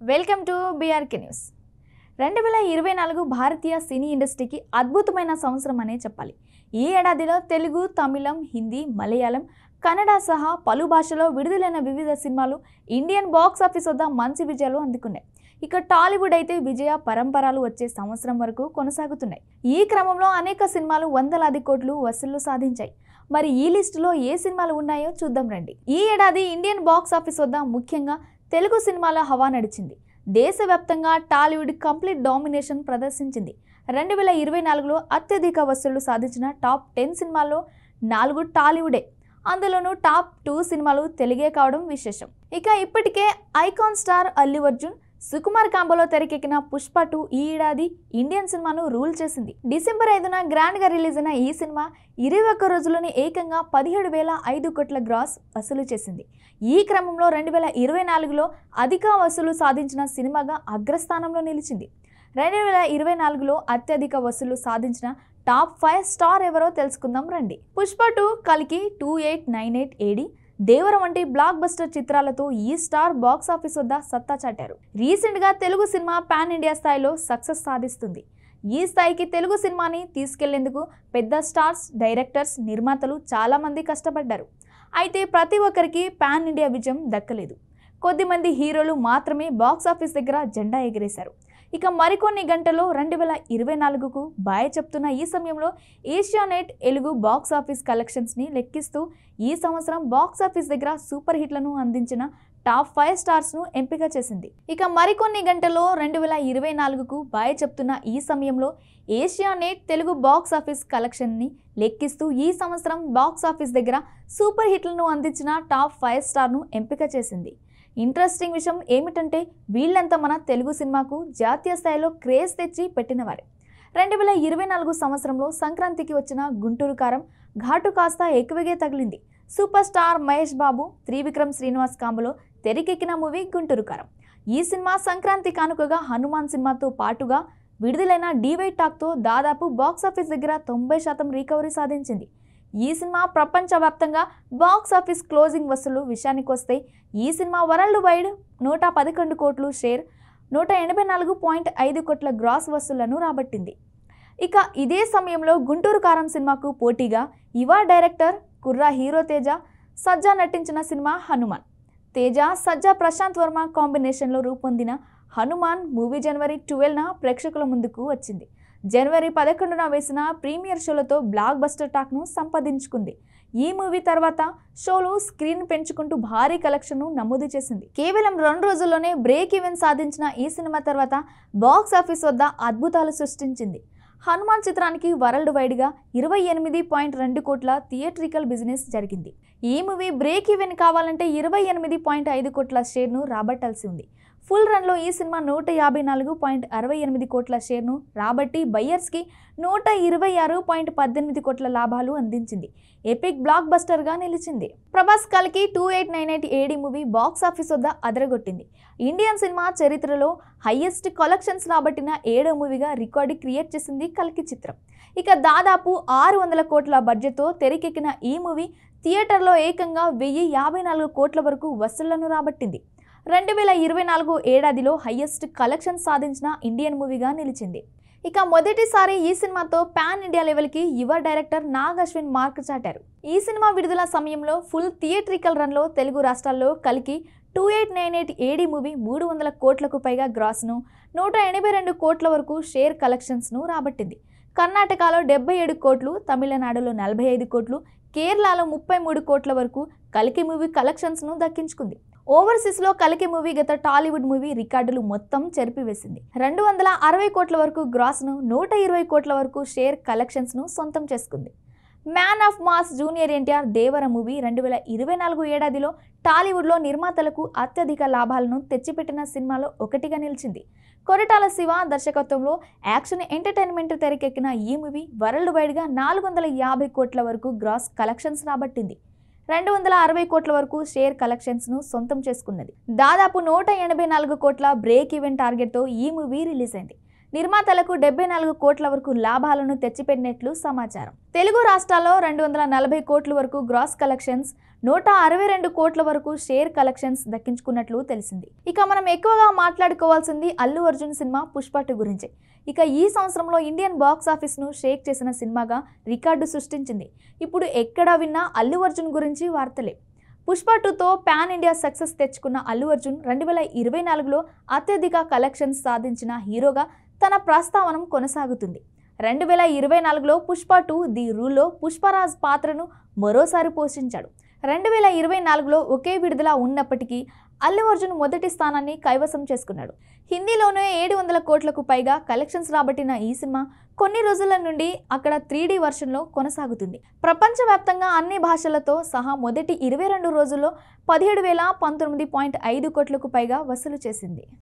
Welcome to BRK news. 2024 భారతీయ సినీ ఇండస్ట్రీకి అద్భుతమైన సంవత్సరం అనే చెప్పాలి. ఈ ఏడాదిలో తెలుగు, తమిళం, హిందీ, మలయాళం, కన్నడ సహా పలు భాషల్లో విడుదలైన వివిధ సినిమాలు ఇండియన్ బాక్స్ ఆఫీస్ వద్ద మంచి విజయాలు అందుకున్నాయి. ఇక టాలీవుడ్ అయితే విజయ పరంపరలు వచ్చే సంవత్సరం వరకు కొనసాగుతున్నాయి. ఈ క్రమంలో అనేక సినిమాలు వందలాది కోట్లు వసూళ్లు సాధించాయి. మరి ఈ లిస్టులో ఏ సినిమాలు ఉన్నాయో చూద్దాం రండి. ఈ ఏడాది ఇండియన్ బాక్స్ ఆఫీస్ వద్ద ముఖ్యంగా తెలుగు సినిమాల హవా నడిచింది. దేశవ్యాప్తంగా టాలీవుడ్ కంప్లీట్ డామినేషన్ ప్రదర్శించింది. 2024లో అత్యధిక వసూళ్లు సాధించిన టాప్ 10 సినిమాల్లో 4 టాలీవుడే. అందులోనూ టాప్ 2 సినిమాలు తెలుగే కావడం విశేషం. ఇక ఇప్పటికే ఐకాన్ స్టార్ అల్లు అర్జున్, సుకుమార్ కాంబోలో తెరకెక్కిన పుష్ప 2 ఈ ఏడాది ఇండియన్ సినిమాను రూల్ చేసింది. డిసెంబర్ 5న గ్రాండ్ గా రిలీజ్ అయిన ఈ సినిమా 21 రోజుల్లోనే ఏకంగా 17,005 కోట్ల గ్రాస్ వసూలు చేసింది. ఈ క్రమంలో 2024లో అధిక వసూలు సాధించిన సినిమాగా అగ్రస్థానంలో నిలిచింది. 2024లో అత్యధిక వసూలు సాధించిన టాప్ 5 స్టార్ ఎవరో తెలుసుకుందాం రండి. పుష్ప 2, కల్కి, 2898 AD, దేవర వంటి బ్లాక్ బస్టర్ చిత్రాలతో ఈ స్టార్ బాక్స్ ఆఫీస్ వద్ద సత్తా చాటారు. రీసెంట్ గా తెలుగు సినిమా పాన్ ఇండియా స్థాయిలో సక్సెస్ సాధిస్తుంది. ఈ స్థాయికి తెలుగు సినిమాని తీసుకెళ్లేందుకు పెద్ద స్టార్స్, డైరెక్టర్స్, నిర్మాతలు చాలా మంది కష్టపడ్డారు. అయితే ప్రతి ఒక్కరికి పాన్ ఇండియా విజయం దక్కలేదు. కొద్దిమంది హీరోలు మాత్రమే బాక్స్ ఆఫీస్ దగ్గర జెండా ఎగిరేశారు. ఇక మరికొన్ని గంటల్లో 2024కు బాయ్ చెప్తున్న ఈ సమయంలో ఏషియానెట్ తెలుగు బాక్స్ ఆఫీస్ కలెక్షన్స్ని లెక్కిస్తూ ఈ సంవత్సరం బాక్స్ ఆఫీస్ దగ్గర సూపర్ హిట్లను అందించిన టాప్ 5 స్టార్స్ను ఎంపిక చేసింది. ఇక మరికొన్ని గంటల్లో 2024కు బాయ్ చెప్తున్న ఈ సమయంలో ఏషియానెట్ తెలుగు బాక్స్ ఆఫీస్ కలెక్షన్ని లెక్కిస్తూ ఈ సంవత్సరం బాక్స్ ఆఫీస్ దగ్గర సూపర్ హిట్లను అందించిన టాప్ 5 స్టార్ను ఎంపిక చేసింది. ఇంట్రెస్టింగ్ విషయం ఏమిటంటే వీళ్ళంతా మన తెలుగు సినిమాకు జాతీయ స్థాయిలో క్రేజ్ తెచ్చి పెట్టినవారే. 2024 సంవత్సరంలో సంక్రాంతికి వచ్చిన గుంటూరు కారం ఘాటు కాస్త ఎక్కువగా తగిలింది. సూపర్ స్టార్ మహేష్ బాబు, త్రివిక్రమ్ శ్రీనివాస్ కాంబోలో తెరకెక్కిన మూవీ గుంటూరు కారం. ఈ సినిమా సంక్రాంతి కానుకగా హనుమాన్ సినిమాతో పాటుగా విడుదలైన డివైడ్ టాక్తో దాదాపు బాక్స్ ఆఫీస్ దగ్గర 90% రికవరీ సాధించింది. ఈ సినిమా ప్రపంచవ్యాప్తంగా బాక్స్ ఆఫీస్ క్లోజింగ్ వసూలు విషయానికి వస్తే ఈ సినిమా వరల్డ్ వైడ్ 111 కోట్లు షేర్, 184.5 కోట్ల గ్రాస్ వసూళ్లను రాబట్టింది. ఇక ఇదే సమయంలో గుంటూరు కారం సినిమాకు పోటీగా యువ డైరెక్టర్ కుర్రా హీరో తేజ, సజ్జా నటించిన సినిమా హనుమాన్. తేజ, సజ్జా, ప్రశాంత్ వర్మ కాంబినేషన్లో రూపొందిన హనుమాన్ మూవీ జనవరి 12న ప్రేక్షకుల ముందుకు వచ్చింది. జనవరి 11న వేసిన ప్రీమియర్ షోలతో బ్లాక్ బస్టర్ టాక్ను సంపాదించుకుంది. ఈ మూవీ తర్వాత షోలు స్క్రీన్ పెంచుకుంటూ భారీ కలెక్షన్ను నమోదు చేసింది. కేవలం 2 రోజుల్లోనే బ్రేక్ ఈవెన్ సాధించిన ఈ సినిమా తర్వాత బాక్స్ ఆఫీస్ వద్ద అద్భుతాలు సృష్టించింది. హనుమాన్ చిత్రానికి వరల్డ్ వైడ్గా 28.2 కోట్ల థియేట్రికల్ బిజినెస్ జరిగింది. ఈ మూవీ బ్రేక్ ఈవెన్ కావాలంటే 28.5 కోట్ల షేర్ను రాబట్టాల్సి ఉంది. ఫుల్ రన్లో ఈ సినిమా 154.68 కోట్ల షేర్ను రాబట్టి బయ్యర్స్కి 126.18 కోట్ల లాభాలు అందించింది. ఎపిక్ బ్లాక్ బస్టర్గా నిలిచింది. ప్రభాస్ కల్కి 2898 AD మూవీ బాక్స్ ఆఫీస్ వద్ద అదరగొట్టింది. ఇండియన్ సినిమా చరిత్రలో హైయెస్ట్ కలెక్షన్స్ రాబట్టిన 7వ మూవీగా రికార్డు క్రియేట్ చేసింది కల్కి చిత్రం. ఇక దాదాపు 600 కోట్ల బడ్జెట్తో తెరకెక్కిన ఈ మూవీ థియేటర్లో ఏకంగా 1054 కోట్ల వరకు వసూళ్లను రాబట్టింది. 2024 ఏడాదిలో హైయెస్ట్ కలెక్షన్ సాధించిన ఇండియన్ మూవీగా నిలిచింది. ఇక మొదటిసారి ఈ సినిమాతో పాన్ ఇండియా లెవెల్కి యువ డైరెక్టర్ నాగ్ అశ్విన్ మార్క్ చాటారు. ఈ సినిమా విడుదల సమయంలో ఫుల్ థియేట్రికల్ రన్లో తెలుగు రాష్ట్రాల్లో కల్కి 2898 AD మూవీ 300 కోట్లకు పైగా గ్రాస్ను, 182 కోట్ల వరకు షేర్ కలెక్షన్స్ను రాబట్టింది. కర్ణాటకలో 77 కోట్లు, తమిళనాడులో 45 కోట్లు, కేరళలో 33 కోట్ల వరకు కల్కి మూవీ కలెక్షన్స్ను దక్కించుకుంది. ఓవర్సీస్లో కల్కి మూవీ గత టాలీవుడ్ మూవీ రికార్డులు మొత్తం చెరిపివేసింది. 260 కోట్ల వరకు గ్రాస్ను, 120 కోట్ల వరకు షేర్ కలెక్షన్స్ను సొంతం చేసుకుంది. Man of mass junior NTR Devara movie 2024 ఏడాదిలో టాలీవుడ్లో నిర్మాతలకు అత్యధిక లాభాలను తెచ్చిపెట్టిన సినిమాలో ఒకటిగా నిలిచింది. కొరటాల శివ దర్శకత్వంలో యాక్షన్ ఎంటర్టైన్మెంట్ తెరకెక్కిన ఈ మూవీ వరల్డ్ వైడ్గా 450 కోట్ల వరకు గ్రాస్ కలెక్షన్స్ రాబట్టింది. 260 కోట్ల వరకు షేర్ కలెక్షన్స్ను సొంతం చేసుకున్నది. దాదాపు 184 కోట్ల బ్రేక్ ఈవెన్ టార్గెట్తో ఈ మూవీ రిలీజ్ అయింది. నిర్మాతలకు 74 కోట్ల వరకు లాభాలను తెచ్చిపెట్టినట్లు సమాచారం. తెలుగు రాష్ట్రాల్లో 240 కోట్ల వరకు గ్రాస్ కలెక్షన్స్, 162 కోట్ల వరకు షేర్ కలెక్షన్స్ దక్కించుకున్నట్లు తెలిసింది. ఇక మనం ఎక్కువగా మాట్లాడుకోవాల్సింది అల్లు అర్జున్ సినిమా పుష్ప 2 గురించి. ఇక ఈ సంవత్సరంలో ఇండియన్ బాక్స్ ఆఫీస్ను షేక్ చేసిన సినిమాగా రికార్డు సృష్టించింది. ఇప్పుడు ఎక్కడ విన్నా అల్లు అర్జున్ గురించి వార్తలే. పుష్ప 2తో పాన్ ఇండియా సక్సెస్ తెచ్చుకున్న అల్లు అర్జున్ 2024లో అత్యధిక కలెక్షన్స్ సాధించిన హీరోగా తన ప్రస్తావన కొనసాగుతుంది. 2024లో పుష్ప 2 ది రూల్లో పుష్పరాజ్ పాత్రను మరోసారి పోషించాడు. 2024లో ఒకే విడుదల ఉన్నప్పటికీ అల్లు అర్జున్ మొదటి స్థానాన్ని కైవసం చేసుకున్నాడు. హిందీలోనే 700 కోట్లకు పైగా కలెక్షన్స్ రాబట్టిన ఈ సినిమా కొన్ని రోజుల నుండి అక్కడ 3D వర్షన్లో కొనసాగుతుంది. ప్రపంచవ్యాప్తంగా అన్ని భాషలతో సహా మొదటి 22 రోజుల్లో 17,019.5 కోట్లకు పైగా వసూలు చేసింది.